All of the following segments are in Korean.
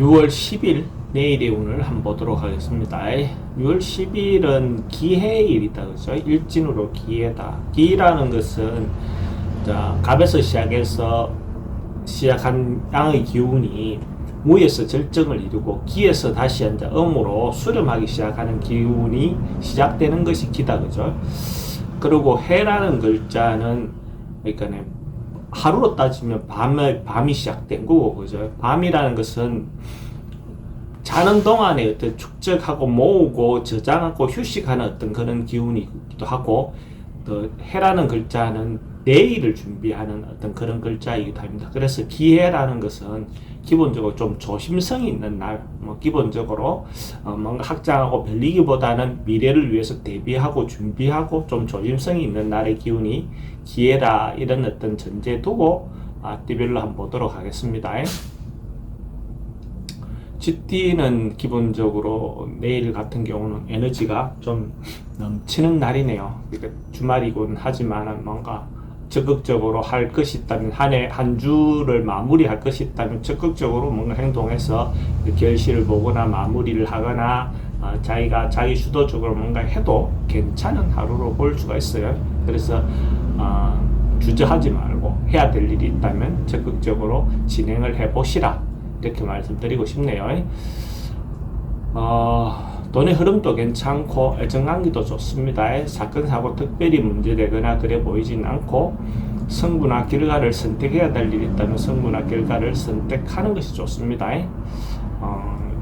6월 10일 내일의 운을 한번 보도록 하겠습니다. 6월 10일은 기해일이다, 그죠? 일진으로 기해다. 기라는 것은 갑에서 시작한 양의 기운이 무에서 절정을 이루고 기에서 다시 이제 음으로 수렴하기 시작하는 기운이 시작되는 것이 기다, 그죠? 그리고 해라는 글자는 그러니까 하루로 따지면 밤이 시작된 거고, 그죠? 밤이라는 것은 자는 동안에 어떤 축적하고 모으고 저장하고 휴식하는 어떤 그런 기운이기도 하고, 또 해라는 글자는 내일을 준비하는 어떤 그런 글자이기도 합니다. 그래서 기해라는 것은 기본적으로 좀 조심성이 있는 날, 기본적으로 뭔가 확장하고 별리기보다는 미래를 위해서 대비하고 준비하고 좀 조심성이 있는 날의 기운이 기해라, 이런 어떤 전제 두고 띠별로 한번 보도록 하겠습니다. GT는 기본적으로 내일 같은 경우는 에너지가 좀 넘치는 날이네요. 그러니까 주말이곤 하지만 뭔가 적극적으로 할 것이 있다면, 한 주를 마무리할 것이 있다면 적극적으로 뭔가 행동해서 결실을 보거나 마무리를 하거나 자기 주도적으로 뭔가 해도 괜찮은 하루로 볼 수가 있어요. 그래서 주저하지 말고 해야 될 일이 있다면 적극적으로 진행을 해보시라, 이렇게 말씀드리고 싶네요. 돈의 흐름도 괜찮고 애정관계도 좋습니다. 사건 사고 특별히 문제되거나 그래 보이진 않고, 성부나 결과를 선택해야 될 일이 있다면 성부나 결과를 선택하는 것이 좋습니다.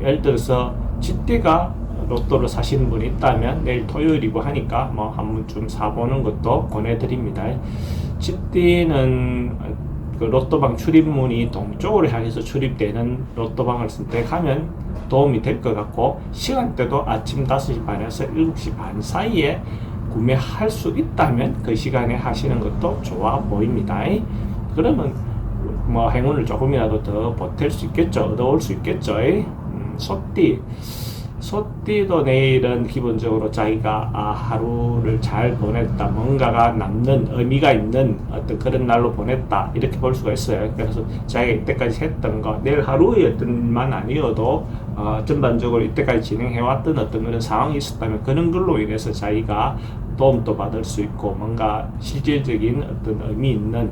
예를 들어서 쥐띠가 로또를 사시는 분이 있다면 내일 토요일이고 하니까 한 번쯤 사보는 것도 권해드립니다. 쥐띠는 그 로또방 출입문이 동쪽으로 향해서 출입되는 로또방을 선택하면 도움이 될 것 같고, 시간대도 아침 5시 반에서 7시 반 사이에 구매할 수 있다면 그 시간에 하시는 것도 좋아 보입니다. 그러면 행운을 조금이라도 더 보탤 수 있겠죠. 얻어올 수 있겠죠. 소띠도 내일은 기본적으로 자기가 하루를 잘 보냈다, 뭔가가 남는 의미가 있는 어떤 그런 날로 보냈다, 이렇게 볼 수가 있어요. 그래서 자기가 이때까지 했던 거, 내일 하루의 어떤 일만 아니어도 전반적으로 이때까지 진행해왔던 어떤 그런 상황이 있었다면 그런 걸로 인해서 자기가 도움도 받을 수 있고, 뭔가 실질적인 어떤 의미 있는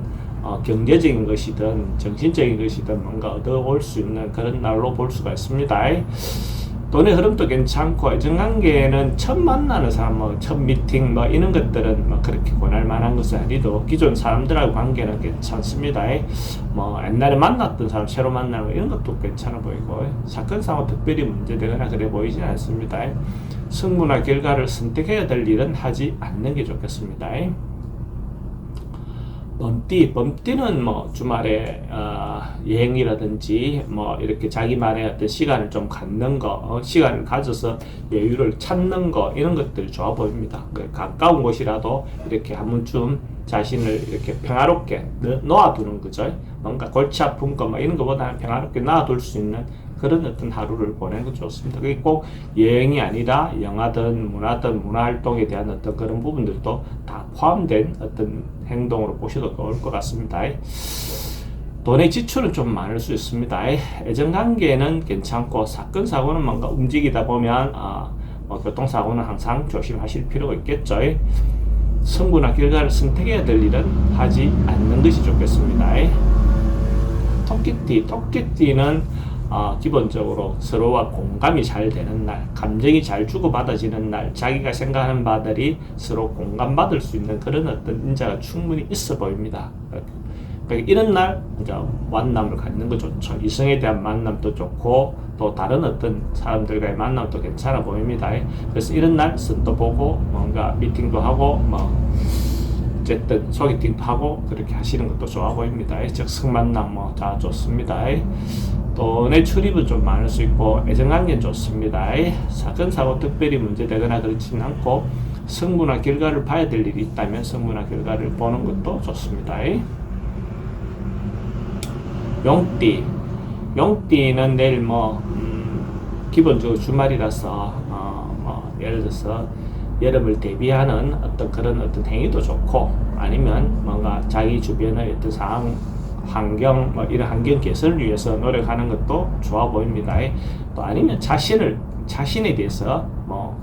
경제적인 것이든 정신적인 것이든 뭔가 얻어올 수 있는 그런 날로 볼 수가 있습니다. 돈의 흐름도 괜찮고, 애정관계는 처음 만나는 사람, 첫 미팅 이런 것들은 그렇게 권할 만한 것은 아니도 기존 사람들하고 관계는 괜찮습니다. 옛날에 만났던 사람 새로 만나는 거, 이런 것도 괜찮아 보이고, 사건 사고 특별히 문제되거나 그래 보이지 않습니다. 승부나 결과를 선택해야 될 일은 하지 않는 게 좋겠습니다. 범띠는 주말에 여행이라든지 이렇게 자기만의 어떤 시간을 좀 갖는 거, 시간을 가져서 여유를 찾는 거, 이런 것들이 좋아 보입니다. 가까운 곳이라도 이렇게 한 번쯤 자신을 이렇게 평화롭게 놓아두는 거죠. 뭔가 골치 아픈 거 이런 거보다는 평화롭게 놔둘 수 있는 그런 어떤 하루를 보내는 거 좋습니다. 그게 꼭 여행이 아니라 영화든 문화든 문화활동에 대한 어떤 그런 부분들도 다 포함된 어떤 행동으로 보셔도 좋을 것 같습니다. 돈의 지출은 좀 많을 수 있습니다. 애정관계는 괜찮고, 사건 사고는 뭔가 움직이다 보면 교통사고는 항상 조심하실 필요가 있겠죠. 성부나 결과를 선택해야 될 일은 하지 않는 것이 좋겠습니다. 토끼띠는 기본적으로 서로와 공감이 잘 되는 날, 감정이 잘 주고받아지는 날, 자기가 생각하는 바들이 서로 공감받을 수 있는 그런 어떤 인자가 충분히 있어 보입니다. 그러니까 이런 날 이제 만남을 갖는 거 좋죠. 이성에 대한 만남도 좋고, 또 다른 어떤 사람들과의 만남도 괜찮아 보입니다. 그래서 이런 날 선도 보고 뭔가 미팅도 하고 어쨌든 소개팅도 하고 그렇게 하시는 것도 좋아 보입니다. 즉 성만남 다 좋습니다. 돈의 출입은 좀 많을 수 있고, 애정관계는 좋습니다. 사건 사고 특별히 문제되거나 그렇지는 않고, 성부나 결과를 봐야 될 일이 있다면 성부나 결과를 보는 것도 좋습니다. 용띠는 내일 기본적으로 주말이라서 예를 들어서 여름을 대비하는 어떤 그런 어떤 행위도 좋고, 아니면 뭔가 자기 주변의 어떤 상황 환경, 뭐 이런 환경 개선을 위해서 노력하는 것도 좋아 보입니다. 또 아니면 자신에 대해서 뭐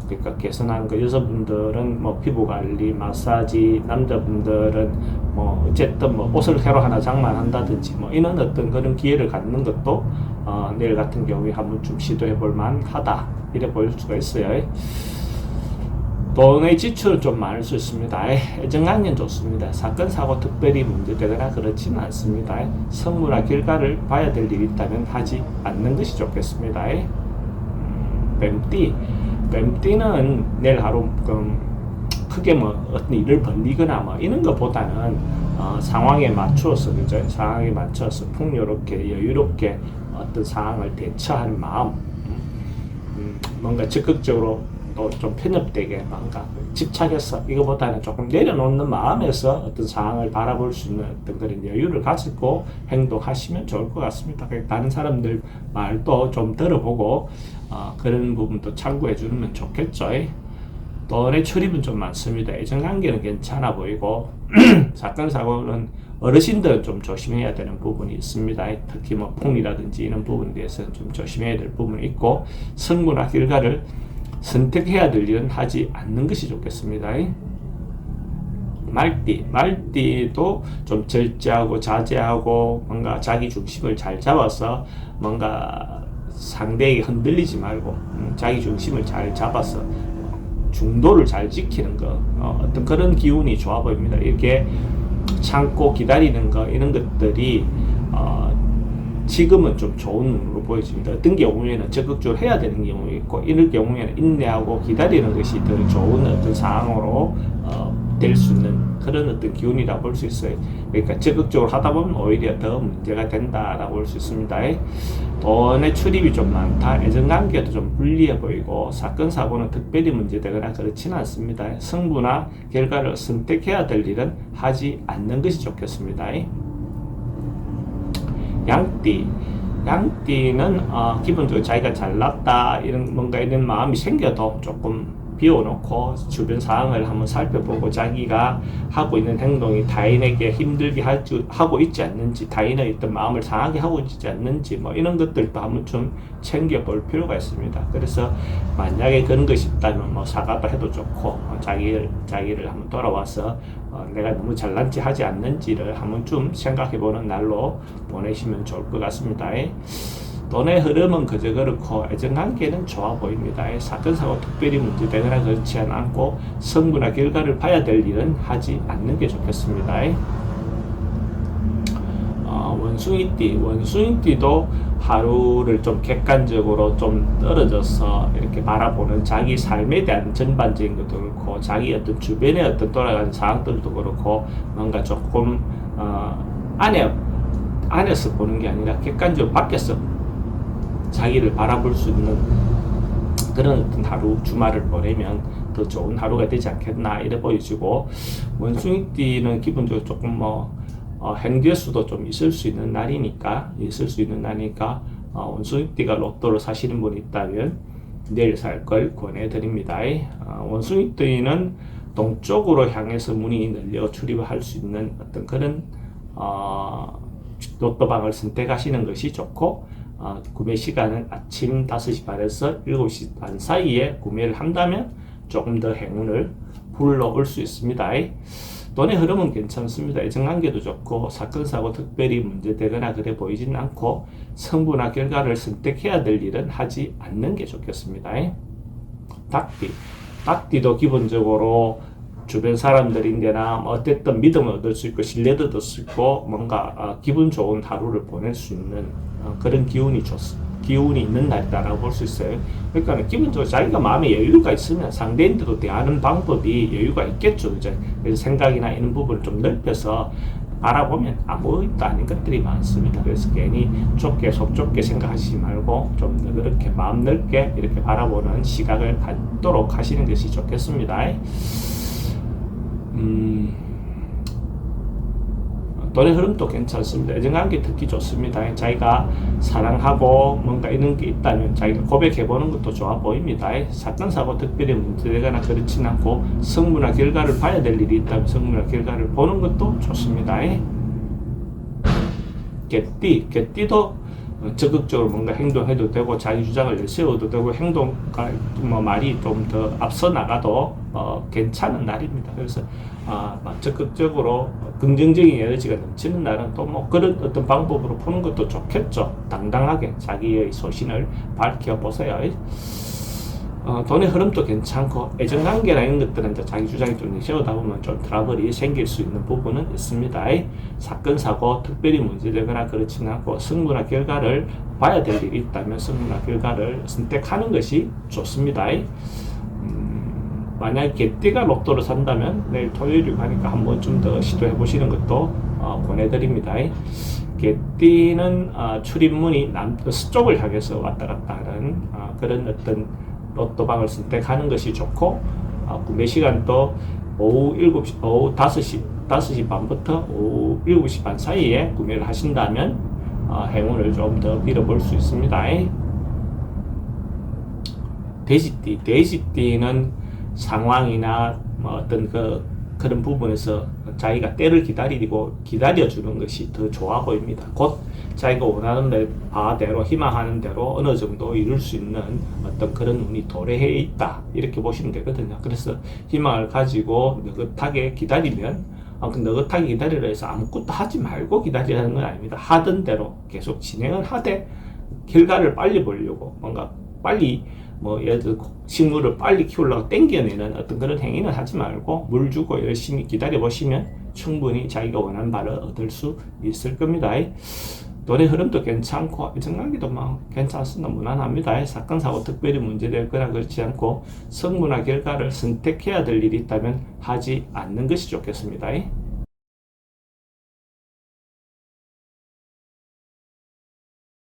그러니까 개선하는 거, 여성분들은 뭐 피부 관리, 마사지, 남자분들은 뭐 어쨌든 뭐 옷을 새로 하나 장만한다든지 뭐 이런 어떤 그런 기회를 갖는 것도 내일 같은 경우에 한번 좀 시도해 볼 만하다 이래 보일 수가 있어요. 돈의 지출은 좀 많을 수 있습니다. 애정관계는 좋습니다. 사건 사고 특별히 문제되거나 그렇지는 않습니다. 성무나 결과를 봐야 될 일이 있다면 하지 않는 것이 좋겠습니다. 뱀띠는 내일 하루 크게 뭐 어떤 일을 벌리거나 뭐 이런 것보다는 상황에 맞추어서 그죠? 상황에 맞춰서 풍요롭게 여유롭게 어떤 상황을 대처하는 마음, 뭔가 적극적으로 또 좀 편협되게 뭔가 집착해서 이거보다는 조금 내려놓는 마음에서 어떤 상황을 바라볼 수 있는 어떤 그런 여유를 가지고 행동하시면 좋을 것 같습니다. 다른 사람들 말도 좀 들어보고 그런 부분도 참고해 주면 좋겠죠. 돈의 출입은 좀 많습니다. 애정관계는 괜찮아 보이고 사건 사고는 어르신들은 좀 조심해야 되는 부분이 있습니다. 특히 뭐 폭리라든지 이런 부분에 대해서는 좀 조심해야 될 부분이 있고 성분화 결과를 선택해야 될 일은 하지 않는 것이 좋겠습니다. 말띠도 좀 절제하고 자제하고 뭔가 자기 중심을 잘 잡아서 뭔가 상대에게 흔들리지 말고 자기 중심을 잘 잡아서 중도를 잘 지키는 거 어떤 그런 기운이 좋아 보입니다. 이렇게 참고 기다리는 거 이런 것들이 지금은 좀 좋은 눈으로 보여집니다. 어떤 경우에는 적극적으로 해야 되는 경우 있고 이럴 경우에는 인내하고 기다리는 것이 더 좋은 어떤 상황으로 될 수 있는 그런 어떤 기운이라고 볼 수 있어요. 그러니까 적극적으로 하다 보면 오히려 더 문제가 된다라고 볼 수 있습니다. 돈의 출입이 좀 많다. 애정관계도 좀 불리해 보이고 사건 사고는 특별히 문제되거나 그렇지는 않습니다. 성부나 결과를 선택해야 될 일은 하지 않는 것이 좋겠습니다. 양띠는 기본적으로 자기가 잘났다 이런 뭔가 이런 마음이 생겨도 조금 비워놓고 주변 상황을 한번 살펴보고 자기가 하고 있는 행동이 타인에게 힘들게 하고 있지 않는지, 타인의 어떤 마음을 상하게 하고 있지 않는지 뭐 이런 것들도 한번 좀 챙겨볼 필요가 있습니다. 그래서 만약에 그런 것이 있다면 뭐 사과도 해도 좋고 자기를 한번 돌아와서 내가 너무 잘난 체 하지 않는지를 한번 좀 생각해보는 날로 보내시면 좋을 것 같습니다. 돈의 흐름은 그저 그렇고 애정관계는 좋아 보입니다. 사건 사고 특별히 문제되거나 그렇지 않고 성분화 결과를 봐야 될 일은 하지 않는 게 좋겠습니다. 원숭이띠도 하루를 좀 객관적으로 좀 떨어져서 이렇게 바라보는 자기 삶에 대한 전반적인 것도 그렇고 자기 어떤 주변의 어떤 돌아가는 상황들도 그렇고 뭔가 조금 안에서 보는 게 아니라 객관적으로 밖에서 자기를 바라볼 수 있는 그런 어떤 하루 주말을 보내면 더 좋은 하루가 되지 않겠나 이래 보여지고 원숭이띠는 기본적으로 조금 행대수도 좀 있을 수 있는 날이니까 원숭이띠가 로또를 사시는 분이 있다면 내일 살 걸 권해드립니다. 원숭이띠는 동쪽으로 향해서 문이 열려 출입할 수 있는 어떤 그런 로또방을 선택하시는 것이 좋고 구매 시간은 아침 5시 반에서 7시 반 사이에 구매를 한다면 조금 더 행운을 불러올 수 있습니다. 돈의 흐름은 괜찮습니다. 애정관계도 좋고 사건 사고 특별히 문제되거나 그래 보이지는 않고 성분화 결과를 선택해야 될 일은 하지 않는 게 좋겠습니다. 닭띠도 기본적으로 주변 사람들인데나 어쨌든 믿음을 얻을 수 있고 신뢰도 얻을 수 있고 뭔가 기분 좋은 하루를 보낼 수 있는 그런 기운이 있는 날이다라고 볼 수 있어요. 그러니까 기본적으로 자기가 마음에 여유가 있으면 상대인들도 대하는 방법이 여유가 있겠죠. 그죠? 그래서 생각이나 이런 부분을 좀 넓혀서 알아보면 아무것도 아닌 것들이 많습니다. 그래서 괜히 속 좁게 생각하시지 말고 좀 그렇게 마음 넓게 이렇게 바라보는 시각을 갖도록 하시는 것이 좋겠습니다. 돈의 흐름도 괜찮습니다. 애정관계 특히 좋습니다. 자기가 사랑하고 뭔가 이런 게 있다면 자기가 고백해보는 것도 좋아 보입니다. 사건 사고 특별히 문제되거나 그렇진 않고 성분화 결과를 봐야 될 일이 있다면 성분화 결과를 보는 것도 좋습니다. 개띠도 적극적으로 뭔가 행동해도 되고 자기 주장을 내세워도 되고 행동과 뭐 말이 좀 더 앞서 나가도 괜찮은 날입니다. 그래서 적극적으로 긍정적인 에너지가 넘치는 날은 또 뭐 그런 어떤 방법으로 푸는 것도 좋겠죠. 당당하게 자기의 소신을 밝혀보세요. 돈의 흐름도 괜찮고 애정관계나 이런 것들은 이제 자기 주장이 좀 내세우다 보면 좀 트러블이 생길 수 있는 부분은 있습니다. 사건 사고 특별히 문제되거나 그렇지는 않고 승부나 결과를 봐야 될 일이 있다면 승부나 결과를 선택하는 것이 좋습니다. 만약에 개띠가 로또를 산다면 내일 토요일이고 하니까 한번 좀 더 시도해 보시는 것도 권해드립니다. 개띠는 출입문이 서쪽을 향해서 왔다 갔다 하는 그런 어떤 로또방을 선택하는 것이 좋고 구매 시간도 오후 5시 반부터 오후 7시 반 사이에 구매를 하신다면 행운을 좀 더 빌어볼 수 있습니다. 돼지띠는 상황이나 뭐 어떤 그런 부분에서 자기가 때를 기다려주는 것이 더 좋아 보입니다. 곧 자기가 원하는 바대로 희망하는 대로 어느 정도 이룰 수 있는 어떤 그런 운이 도래해 있다 이렇게 보시면 되거든요. 그래서 희망을 가지고 느긋하게 기다리면 느긋하게 기다리라 해서 아무것도 하지 말고 기다리라는 건 아닙니다. 하던 대로 계속 진행을 하되 결과를 빨리 보려고 뭔가 빨리 예를 들어 식물을 빨리 키우려고 땡겨내는 어떤 그런 행위는 하지 말고 물 주고 열심히 기다려 보시면 충분히 자기가 원하는 바를 얻을 수 있을 겁니다. 돈의 흐름도 괜찮고 애정관계도 괜찮습니다. 무난합니다. 사건 사고 특별히 문제되거나 그렇지 않고 성무나 결과를 선택해야 될 일이 있다면 하지 않는 것이 좋겠습니다.